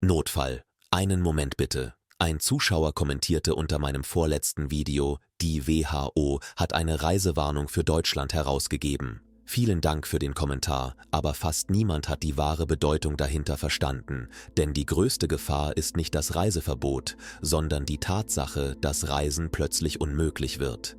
Notfall. Einen Moment bitte. Ein Zuschauer kommentierte unter meinem vorletzten Video, die WHO hat eine Reisewarnung für Deutschland herausgegeben. Vielen Dank für den Kommentar, aber fast niemand hat die wahre Bedeutung dahinter verstanden, denn die größte Gefahr ist nicht das Reiseverbot, sondern die Tatsache, dass Reisen plötzlich unmöglich wird.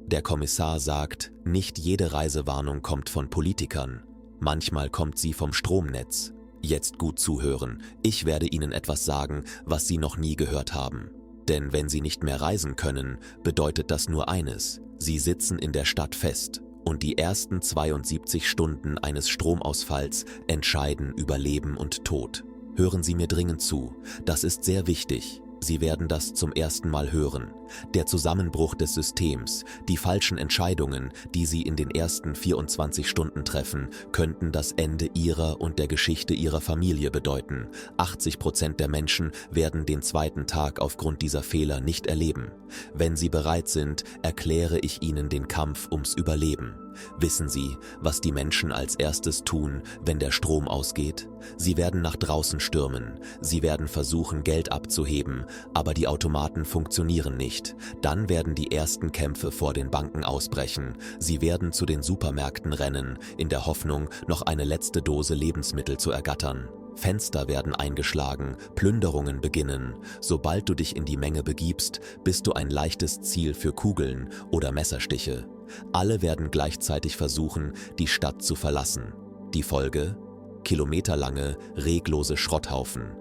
Der Kommissar sagt, nicht jede Reisewarnung kommt von Politikern. Manchmal kommt sie vom Stromnetz. Jetzt gut zuhören, ich werde Ihnen etwas sagen, was Sie noch nie gehört haben. Denn wenn Sie nicht mehr reisen können, bedeutet das nur eines: Sie sitzen in der Stadt fest und die ersten 72 Stunden eines Stromausfalls entscheiden über Leben und Tod. Hören Sie mir dringend zu, das ist sehr wichtig. Sie werden das zum ersten Mal hören. Der Zusammenbruch des Systems, die falschen Entscheidungen, die Sie in den ersten 24 Stunden treffen, könnten das Ende Ihrer und der Geschichte Ihrer Familie bedeuten. 80% der Menschen werden den zweiten Tag aufgrund dieser Fehler nicht erleben. Wenn Sie bereit sind, erkläre ich Ihnen den Kampf ums Überleben. Wissen Sie, was die Menschen als erstes tun, wenn der Strom ausgeht? Sie werden nach draußen stürmen. Sie werden versuchen, Geld abzuheben, aber die Automaten funktionieren nicht. Dann werden die ersten Kämpfe vor den Banken ausbrechen. Sie werden zu den Supermärkten rennen, in der Hoffnung, noch eine letzte Dose Lebensmittel zu ergattern. Fenster werden eingeschlagen, Plünderungen beginnen. Sobald du dich in die Menge begibst, bist du ein leichtes Ziel für Kugeln oder Messerstiche. Alle werden gleichzeitig versuchen, die Stadt zu verlassen. Die Folge? Kilometerlange, reglose Schrotthaufen.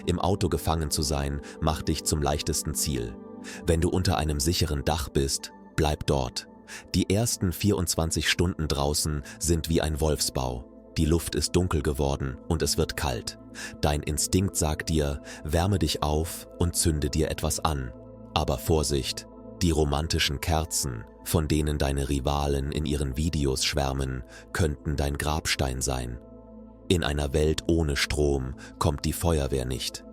Im Auto gefangen zu sein, macht dich zum leichtesten Ziel. Wenn du unter einem sicheren Dach bist, bleib dort. Die ersten 24 Stunden draußen sind wie ein Wolfsbau. Die Luft ist dunkel geworden und es wird kalt. Dein Instinkt sagt dir, wärme dich auf und zünde dir etwas an. Aber Vorsicht, die romantischen Kerzen, von denen deine Rivalen in ihren Videos schwärmen, könnten dein Grabstein sein. In einer Welt ohne Strom kommt die Feuerwehr nicht.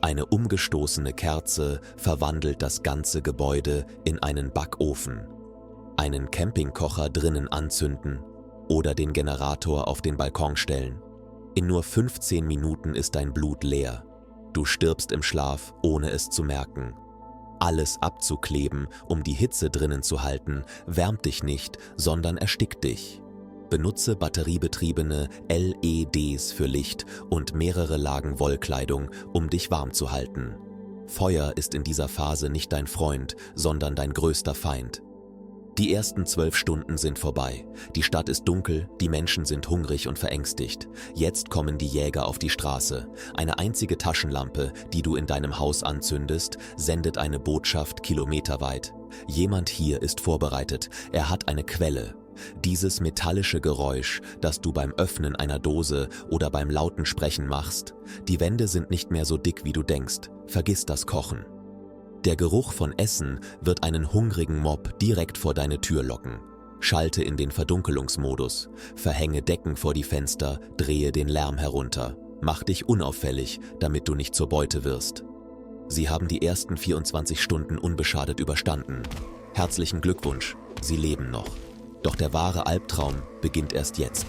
Eine umgestoßene Kerze verwandelt das ganze Gebäude in einen Backofen. Einen Campingkocher drinnen anzünden oder den Generator auf den Balkon stellen. In nur 15 Minuten ist dein Blut leer. Du stirbst im Schlaf, ohne es zu merken. Alles abzukleben, um die Hitze drinnen zu halten, wärmt dich nicht, sondern erstickt dich. Benutze batteriebetriebene LEDs für Licht und mehrere Lagen Wollkleidung, um dich warm zu halten. Feuer ist in dieser Phase nicht dein Freund, sondern dein größter Feind. Die ersten 12 Stunden sind vorbei. Die Stadt ist dunkel, die Menschen sind hungrig und verängstigt. Jetzt kommen die Jäger auf die Straße. Eine einzige Taschenlampe, die du in deinem Haus anzündest, sendet eine Botschaft kilometerweit. Jemand hier ist vorbereitet, er hat eine Quelle. Dieses metallische Geräusch, das du beim Öffnen einer Dose oder beim lauten Sprechen machst, die Wände sind nicht mehr so dick, wie du denkst. Vergiss das Kochen. Der Geruch von Essen wird einen hungrigen Mob direkt vor deine Tür locken. Schalte in den Verdunkelungsmodus, verhänge Decken vor die Fenster, drehe den Lärm herunter. Mach dich unauffällig, damit du nicht zur Beute wirst. Sie haben die ersten 24 Stunden unbeschadet überstanden. Herzlichen Glückwunsch, Sie leben noch. Doch der wahre Albtraum beginnt erst jetzt.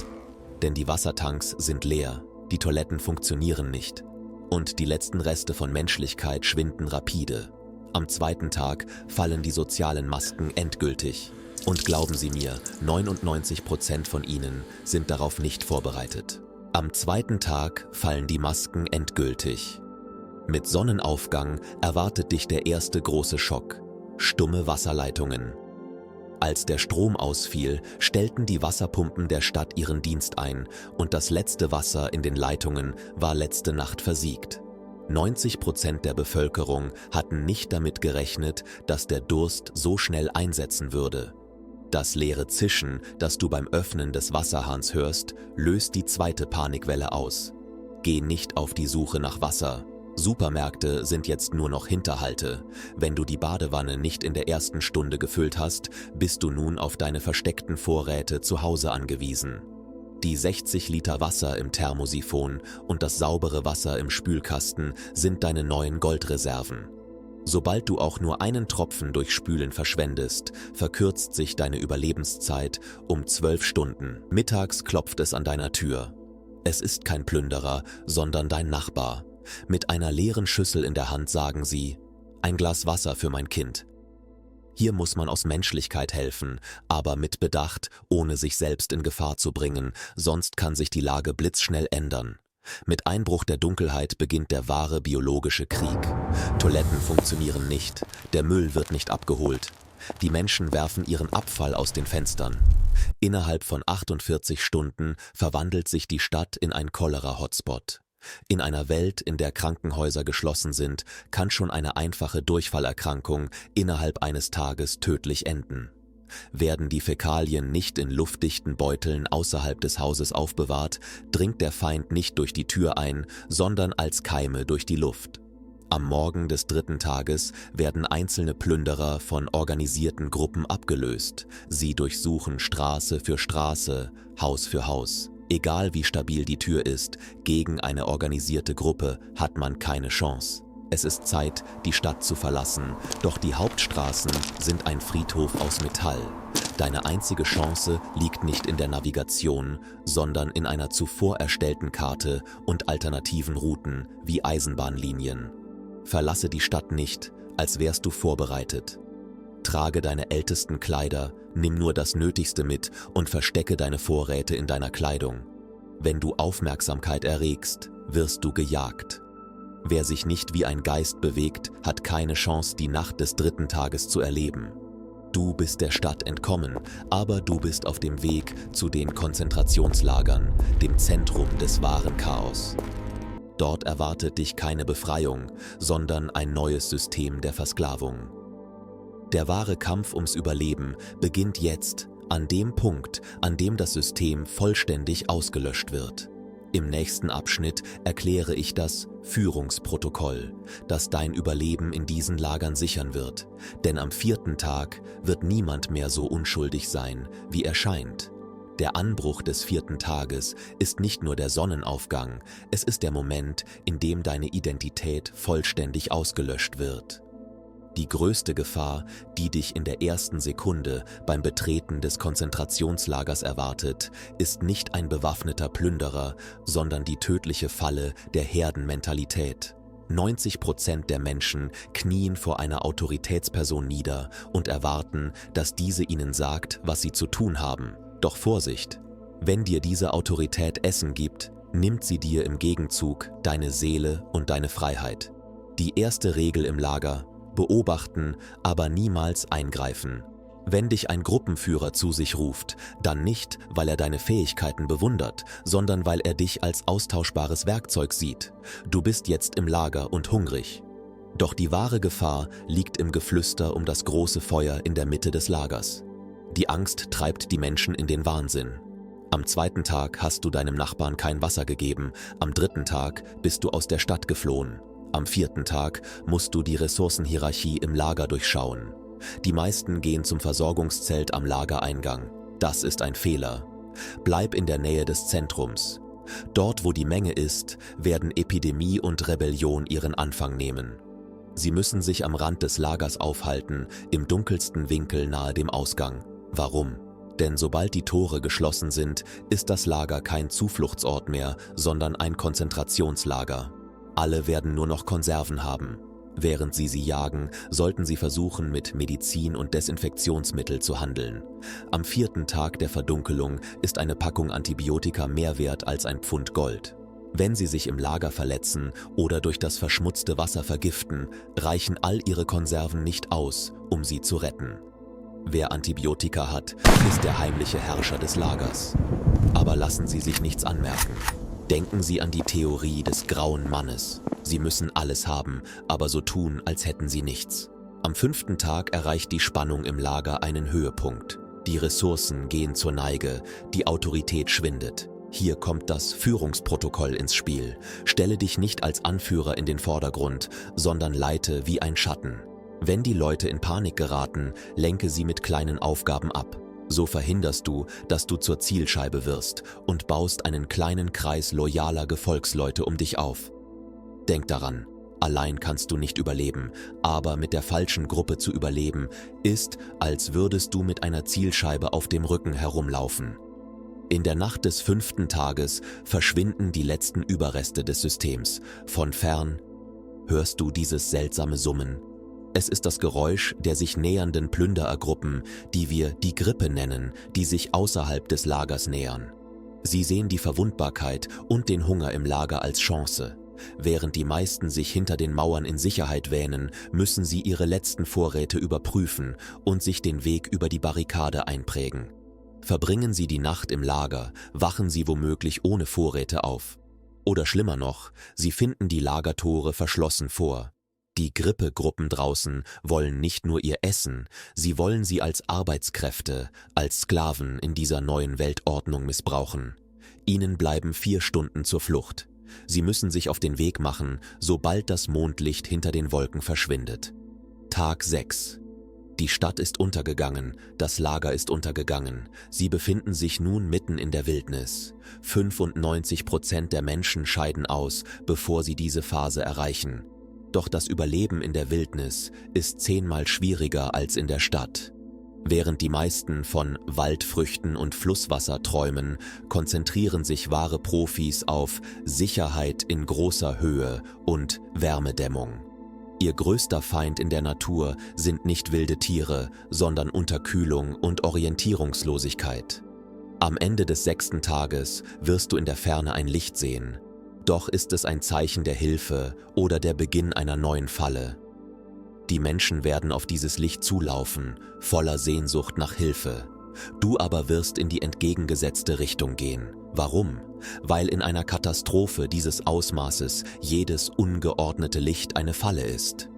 Denn die Wassertanks sind leer, die Toiletten funktionieren nicht. Und die letzten Reste von Menschlichkeit schwinden rapide. Am zweiten Tag fallen die sozialen Masken endgültig. Und glauben Sie mir, 99% von Ihnen sind darauf nicht vorbereitet. Am zweiten Tag fallen die Masken endgültig. Mit Sonnenaufgang erwartet dich der erste große Schock: stumme Wasserleitungen. Als der Strom ausfiel, stellten die Wasserpumpen der Stadt ihren Dienst ein und das letzte Wasser in den Leitungen war letzte Nacht versiegt. 90% der Bevölkerung hatten nicht damit gerechnet, dass der Durst so schnell einsetzen würde. Das leere Zischen, das du beim Öffnen des Wasserhahns hörst, löst die zweite Panikwelle aus. Geh nicht auf die Suche nach Wasser. Supermärkte sind jetzt nur noch Hinterhalte. Wenn du die Badewanne nicht in der ersten Stunde gefüllt hast, bist du nun auf deine versteckten Vorräte zu Hause angewiesen. Die 60 Liter Wasser im Thermosiphon und das saubere Wasser im Spülkasten sind deine neuen Goldreserven. Sobald du auch nur einen Tropfen durch Spülen verschwendest, verkürzt sich deine Überlebenszeit um 12 Stunden. Mittags klopft es an deiner Tür. Es ist kein Plünderer, sondern dein Nachbar. Mit einer leeren Schüssel in der Hand sagen sie: Ein Glas Wasser für mein Kind. Hier muss man aus Menschlichkeit helfen, aber mit Bedacht, ohne sich selbst in Gefahr zu bringen, sonst kann sich die Lage blitzschnell ändern. Mit Einbruch der Dunkelheit beginnt der wahre biologische Krieg. Toiletten funktionieren nicht, der Müll wird nicht abgeholt. Die Menschen werfen ihren Abfall aus den Fenstern. Innerhalb von 48 Stunden verwandelt sich die Stadt in ein Cholera-Hotspot. In einer Welt, in der Krankenhäuser geschlossen sind, kann schon eine einfache Durchfallerkrankung innerhalb eines Tages tödlich enden. Werden die Fäkalien nicht in luftdichten Beuteln außerhalb des Hauses aufbewahrt, dringt der Feind nicht durch die Tür ein, sondern als Keime durch die Luft. Am Morgen des 3. Tages werden einzelne Plünderer von organisierten Gruppen abgelöst. Sie durchsuchen Straße für Straße, Haus für Haus. Egal wie stabil die Tür ist, gegen eine organisierte Gruppe hat man keine Chance. Es ist Zeit, die Stadt zu verlassen, doch die Hauptstraßen sind ein Friedhof aus Metall. Deine einzige Chance liegt nicht in der Navigation, sondern in einer zuvor erstellten Karte und alternativen Routen wie Eisenbahnlinien. Verlasse die Stadt nicht, als wärst du vorbereitet. Trage deine ältesten Kleider, nimm nur das Nötigste mit und verstecke deine Vorräte in deiner Kleidung. Wenn du Aufmerksamkeit erregst, wirst du gejagt. Wer sich nicht wie ein Geist bewegt, hat keine Chance, die Nacht des 3. Tages zu erleben. Du bist der Stadt entkommen, aber du bist auf dem Weg zu den Konzentrationslagern, dem Zentrum des wahren Chaos. Dort erwartet dich keine Befreiung, sondern ein neues System der Versklavung. Der wahre Kampf ums Überleben beginnt jetzt, an dem Punkt, an dem das System vollständig ausgelöscht wird. Im nächsten Abschnitt erkläre ich das Führungsprotokoll, das dein Überleben in diesen Lagern sichern wird. Denn am 4. Tag wird niemand mehr so unschuldig sein, wie er scheint. Der Anbruch des 4. Tages ist nicht nur der Sonnenaufgang, es ist der Moment, in dem deine Identität vollständig ausgelöscht wird. Die größte Gefahr, die dich in der ersten Sekunde beim Betreten des Konzentrationslagers erwartet, ist nicht ein bewaffneter Plünderer, sondern die tödliche Falle der Herdenmentalität. 90% der Menschen knien vor einer Autoritätsperson nieder und erwarten, dass diese ihnen sagt, was sie zu tun haben. Doch Vorsicht! Wenn dir diese Autorität Essen gibt, nimmt sie dir im Gegenzug deine Seele und deine Freiheit. Die erste Regel im Lager: beobachten, aber niemals eingreifen. Wenn dich ein Gruppenführer zu sich ruft, dann nicht, weil er deine Fähigkeiten bewundert, sondern weil er dich als austauschbares Werkzeug sieht. Du bist jetzt im Lager und hungrig. Doch die wahre Gefahr liegt im Geflüster um das große Feuer in der Mitte des Lagers. Die Angst treibt die Menschen in den Wahnsinn. Am 2. Tag hast du deinem Nachbarn kein Wasser gegeben, am 3. Tag bist du aus der Stadt geflohen. Am 4. Tag musst du die Ressourcenhierarchie im Lager durchschauen. Die meisten gehen zum Versorgungszelt am Lagereingang. Das ist ein Fehler. Bleib in der Nähe des Zentrums. Dort, wo die Menge ist, werden Epidemie und Rebellion ihren Anfang nehmen. Sie müssen sich am Rand des Lagers aufhalten, im dunkelsten Winkel nahe dem Ausgang. Warum? Denn sobald die Tore geschlossen sind, ist das Lager kein Zufluchtsort mehr, sondern ein Konzentrationslager. Alle werden nur noch Konserven haben. Während sie jagen, sollten sie versuchen, mit Medizin und Desinfektionsmittel zu handeln. Am 4. Tag der Verdunkelung ist eine Packung Antibiotika mehr wert als ein Pfund Gold. Wenn sie sich im Lager verletzen oder durch das verschmutzte Wasser vergiften, reichen all ihre Konserven nicht aus, um sie zu retten. Wer Antibiotika hat, ist der heimliche Herrscher des Lagers. Aber lassen Sie sich nichts anmerken. Denken Sie an die Theorie des grauen Mannes. Sie müssen alles haben, aber so tun, als hätten sie nichts. Am 5. Tag erreicht die Spannung im Lager einen Höhepunkt. Die Ressourcen gehen zur Neige, die Autorität schwindet. Hier kommt das Führungsprotokoll ins Spiel. Stelle dich nicht als Anführer in den Vordergrund, sondern leite wie ein Schatten. Wenn die Leute in Panik geraten, lenke sie mit kleinen Aufgaben ab. So verhinderst du, dass du zur Zielscheibe wirst und baust einen kleinen Kreis loyaler Gefolgsleute um dich auf. Denk daran, allein kannst du nicht überleben, aber mit der falschen Gruppe zu überleben, ist, als würdest du mit einer Zielscheibe auf dem Rücken herumlaufen. In der Nacht des 5. Tages verschwinden die letzten Überreste des Systems. Von fern hörst du dieses seltsame Summen. Es ist das Geräusch der sich nähernden Plünderergruppen, die wir die Grippe nennen, die sich außerhalb des Lagers nähern. Sie sehen die Verwundbarkeit und den Hunger im Lager als Chance. Während die meisten sich hinter den Mauern in Sicherheit wähnen, müssen sie ihre letzten Vorräte überprüfen und sich den Weg über die Barrikade einprägen. Verbringen sie die Nacht im Lager, wachen sie womöglich ohne Vorräte auf. Oder schlimmer noch, sie finden die Lagertore verschlossen vor. Die Grippegruppen draußen wollen nicht nur ihr Essen, sie wollen sie als Arbeitskräfte, als Sklaven in dieser neuen Weltordnung missbrauchen. Ihnen bleiben 4 Stunden zur Flucht. Sie müssen sich auf den Weg machen, sobald das Mondlicht hinter den Wolken verschwindet. Tag 6. Die Stadt ist untergegangen, das Lager ist untergegangen. Sie befinden sich nun mitten in der Wildnis. 95% der Menschen scheiden aus, bevor sie diese Phase erreichen. Doch das Überleben in der Wildnis ist 10-mal schwieriger als in der Stadt. Während die meisten von Waldfrüchten und Flusswasser träumen, konzentrieren sich wahre Profis auf Sicherheit in großer Höhe und Wärmedämmung. Ihr größter Feind in der Natur sind nicht wilde Tiere, sondern Unterkühlung und Orientierungslosigkeit. Am Ende des 6. Tages wirst du in der Ferne ein Licht sehen. Doch ist es ein Zeichen der Hilfe oder der Beginn einer neuen Falle. Die Menschen werden auf dieses Licht zulaufen, voller Sehnsucht nach Hilfe. Du aber wirst in die entgegengesetzte Richtung gehen. Warum? Weil in einer Katastrophe dieses Ausmaßes jedes ungeordnete Licht eine Falle ist.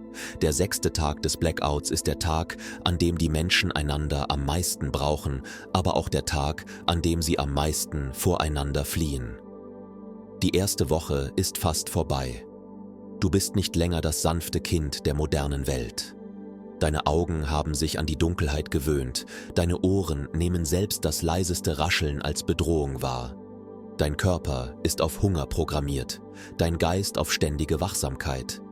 Der 6. Tag des Blackouts ist der Tag, an dem die Menschen einander am meisten brauchen, aber auch der Tag, an dem sie am meisten voreinander fliehen. Die erste Woche ist fast vorbei. Du bist nicht länger das sanfte Kind der modernen Welt. Deine Augen haben sich an die Dunkelheit gewöhnt, deine Ohren nehmen selbst das leiseste Rascheln als Bedrohung wahr. Dein Körper ist auf Hunger programmiert, dein Geist auf ständige Wachsamkeit.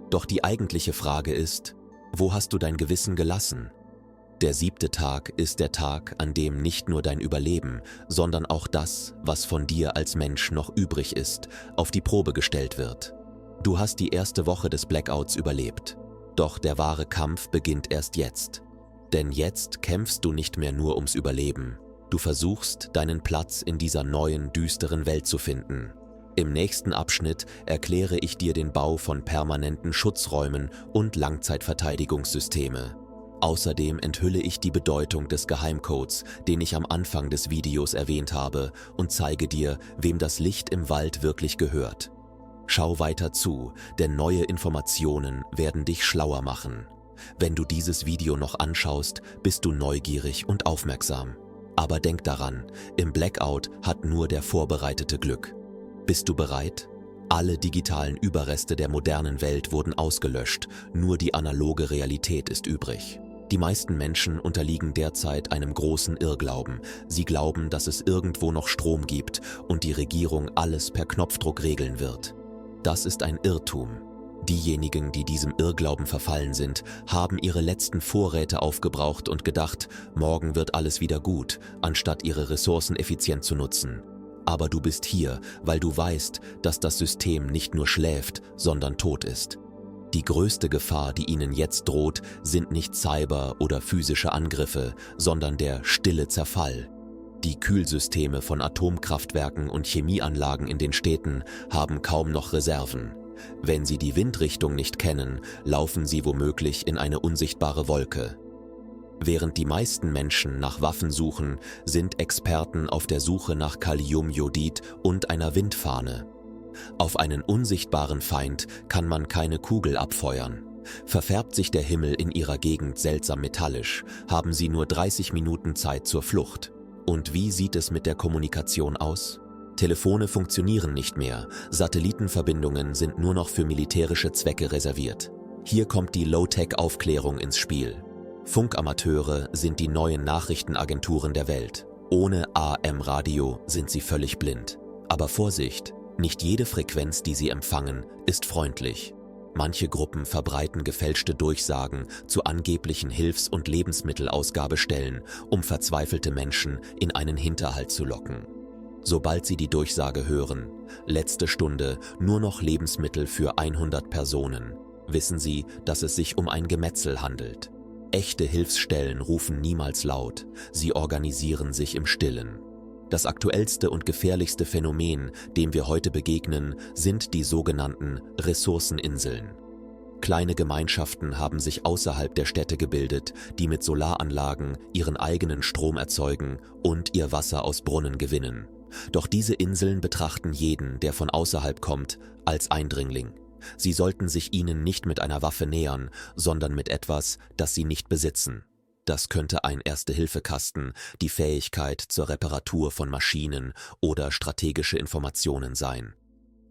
Doch die eigentliche Frage ist, wo hast du dein Gewissen gelassen? Der 7. Tag ist der Tag, an dem nicht nur dein Überleben, sondern auch das, was von dir als Mensch noch übrig ist, auf die Probe gestellt wird. Du hast die erste Woche des Blackouts überlebt. Doch der wahre Kampf beginnt erst jetzt. Denn jetzt kämpfst du nicht mehr nur ums Überleben. Du versuchst, deinen Platz in dieser neuen, düsteren Welt zu finden. Im nächsten Abschnitt erkläre ich dir den Bau von permanenten Schutzräumen und Langzeitverteidigungssysteme. Außerdem enthülle ich die Bedeutung des Geheimcodes, den ich am Anfang des Videos erwähnt habe, und zeige dir, wem das Licht im Wald wirklich gehört. Schau weiter zu, denn neue Informationen werden dich schlauer machen. Wenn du dieses Video noch anschaust, bist du neugierig und aufmerksam. Aber denk daran, im Blackout hat nur der Vorbereitete Glück. Bist du bereit? Alle digitalen Überreste der modernen Welt wurden ausgelöscht, nur die analoge Realität ist übrig. Die meisten Menschen unterliegen derzeit einem großen Irrglauben. Sie glauben, dass es irgendwo noch Strom gibt und die Regierung alles per Knopfdruck regeln wird. Das ist ein Irrtum. Diejenigen, die diesem Irrglauben verfallen sind, haben ihre letzten Vorräte aufgebraucht und gedacht, morgen wird alles wieder gut, anstatt ihre Ressourcen effizient zu nutzen. Aber du bist hier, weil du weißt, dass das System nicht nur schläft, sondern tot ist. Die größte Gefahr, die ihnen jetzt droht, sind nicht Cyber- oder physische Angriffe, sondern der stille Zerfall. Die Kühlsysteme von Atomkraftwerken und Chemieanlagen in den Städten haben kaum noch Reserven. Wenn sie die Windrichtung nicht kennen, laufen sie womöglich in eine unsichtbare Wolke. Während die meisten Menschen nach Waffen suchen, sind Experten auf der Suche nach Kaliumjodid und einer Windfahne. Auf einen unsichtbaren Feind kann man keine Kugel abfeuern. Verfärbt sich der Himmel in ihrer Gegend seltsam metallisch, haben sie nur 30 Minuten Zeit zur Flucht. Und wie sieht es mit der Kommunikation aus? Telefone funktionieren nicht mehr, Satellitenverbindungen sind nur noch für militärische Zwecke reserviert. Hier kommt die Low-Tech-Aufklärung ins Spiel. Funkamateure sind die neuen Nachrichtenagenturen der Welt. Ohne AM-Radio sind sie völlig blind. Aber Vorsicht! Nicht jede Frequenz, die sie empfangen, ist freundlich. Manche Gruppen verbreiten gefälschte Durchsagen zu angeblichen Hilfs- und Lebensmittelausgabestellen, um verzweifelte Menschen in einen Hinterhalt zu locken. Sobald sie die Durchsage hören, letzte Stunde, nur noch Lebensmittel für 100 Personen, wissen sie, dass es sich um ein Gemetzel handelt. Echte Hilfsstellen rufen niemals laut, sie organisieren sich im Stillen. Das aktuellste und gefährlichste Phänomen, dem wir heute begegnen, sind die sogenannten Ressourceninseln. Kleine Gemeinschaften haben sich außerhalb der Städte gebildet, die mit Solaranlagen ihren eigenen Strom erzeugen und ihr Wasser aus Brunnen gewinnen. Doch diese Inseln betrachten jeden, der von außerhalb kommt, als Eindringling. Sie sollten sich ihnen nicht mit einer Waffe nähern, sondern mit etwas, das sie nicht besitzen. Das könnte ein Erste-Hilfe-Kasten, die Fähigkeit zur Reparatur von Maschinen oder strategische Informationen sein.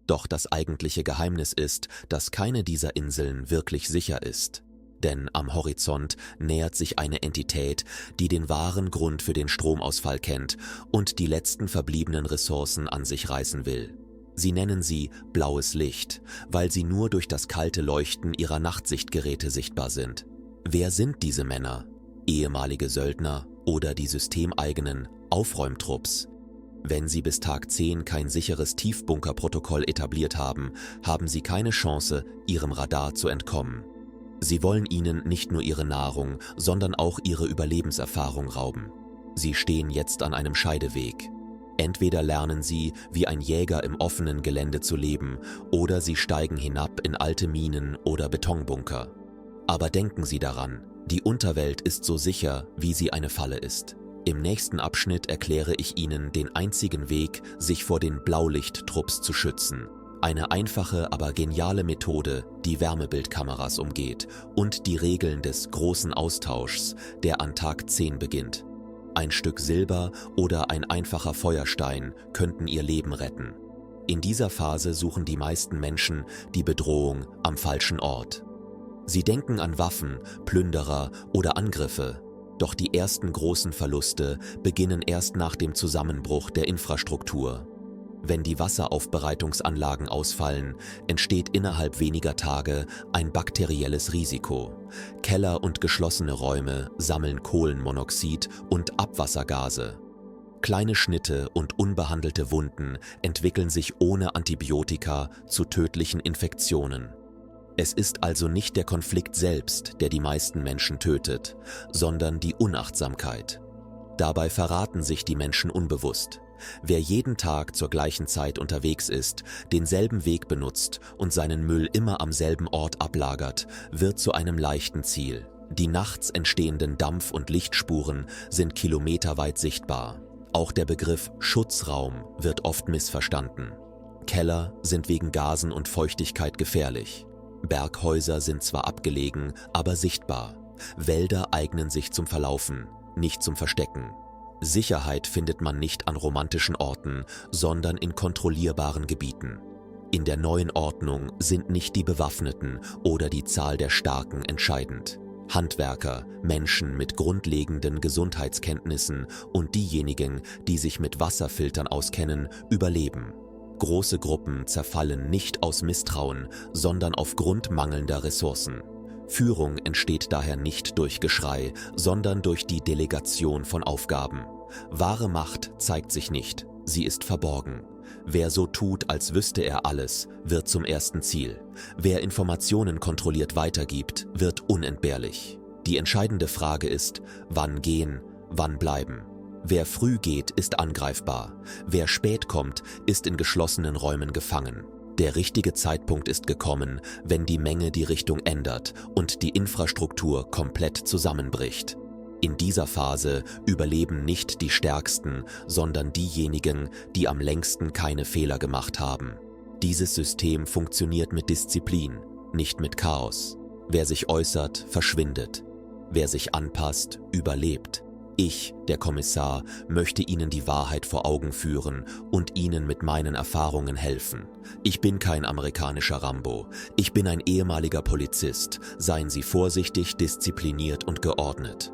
Doch das eigentliche Geheimnis ist, dass keine dieser Inseln wirklich sicher ist. Denn am Horizont nähert sich eine Entität, die den wahren Grund für den Stromausfall kennt und die letzten verbliebenen Ressourcen an sich reißen will. Sie nennen sie blaues Licht, weil sie nur durch das kalte Leuchten ihrer Nachtsichtgeräte sichtbar sind. Wer sind diese Männer? Ehemalige Söldner oder die systemeigenen Aufräumtrupps? Wenn sie bis Tag 10 kein sicheres Tiefbunkerprotokoll etabliert haben, haben sie keine Chance, ihrem Radar zu entkommen. Sie wollen ihnen nicht nur ihre Nahrung, sondern auch ihre Überlebenserfahrung rauben. Sie stehen jetzt an einem Scheideweg. Entweder lernen sie, wie ein Jäger im offenen Gelände zu leben, oder sie steigen hinab in alte Minen oder Betonbunker. Aber denken Sie daran, die Unterwelt ist so sicher, wie sie eine Falle ist. Im nächsten Abschnitt erkläre ich Ihnen den einzigen Weg, sich vor den Blaulichttrupps zu schützen. Eine einfache, aber geniale Methode, die Wärmebildkameras umgeht und die Regeln des großen Austauschs, der an Tag 10 beginnt. Ein Stück Silber oder ein einfacher Feuerstein könnten ihr Leben retten. In dieser Phase suchen die meisten Menschen die Bedrohung am falschen Ort. Sie denken an Waffen, Plünderer oder Angriffe, doch die ersten großen Verluste beginnen erst nach dem Zusammenbruch der Infrastruktur. Wenn die Wasseraufbereitungsanlagen ausfallen, entsteht innerhalb weniger Tage ein bakterielles Risiko. Keller und geschlossene Räume sammeln Kohlenmonoxid und Abwassergase. Kleine Schnitte und unbehandelte Wunden entwickeln sich ohne Antibiotika zu tödlichen Infektionen. Es ist also nicht der Konflikt selbst, der die meisten Menschen tötet, sondern die Unachtsamkeit. Dabei verraten sich die Menschen unbewusst. Wer jeden Tag zur gleichen Zeit unterwegs ist, denselben Weg benutzt und seinen Müll immer am selben Ort ablagert, wird zu einem leichten Ziel. Die nachts entstehenden Dampf- und Lichtspuren sind kilometerweit sichtbar. Auch der Begriff Schutzraum wird oft missverstanden. Keller sind wegen Gasen und Feuchtigkeit gefährlich. Berghäuser sind zwar abgelegen, aber sichtbar. Wälder eignen sich zum Verlaufen, nicht zum Verstecken. Sicherheit findet man nicht an romantischen Orten, sondern in kontrollierbaren Gebieten. In der neuen Ordnung sind nicht die Bewaffneten oder die Zahl der Starken entscheidend. Handwerker, Menschen mit grundlegenden Gesundheitskenntnissen und diejenigen, die sich mit Wasserfiltern auskennen, überleben. Große Gruppen zerfallen nicht aus Misstrauen, sondern aufgrund mangelnder Ressourcen. Führung entsteht daher nicht durch Geschrei, sondern durch die Delegation von Aufgaben. Wahre Macht zeigt sich nicht, sie ist verborgen. Wer so tut, als wüsste er alles, wird zum ersten Ziel. Wer Informationen kontrolliert weitergibt, wird unentbehrlich. Die entscheidende Frage ist, wann gehen, wann bleiben. Wer früh geht, ist angreifbar. Wer spät kommt, ist in geschlossenen Räumen gefangen. Der richtige Zeitpunkt ist gekommen, wenn die Menge die Richtung ändert und die Infrastruktur komplett zusammenbricht. In dieser Phase überleben nicht die Stärksten, sondern diejenigen, die am längsten keine Fehler gemacht haben. Dieses System funktioniert mit Disziplin, nicht mit Chaos. Wer sich äußert, verschwindet. Wer sich anpasst, überlebt. Ich, der Kommissar, möchte Ihnen die Wahrheit vor Augen führen und Ihnen mit meinen Erfahrungen helfen. Ich bin kein amerikanischer Rambo. Ich bin ein ehemaliger Polizist. Seien Sie vorsichtig, diszipliniert und geordnet.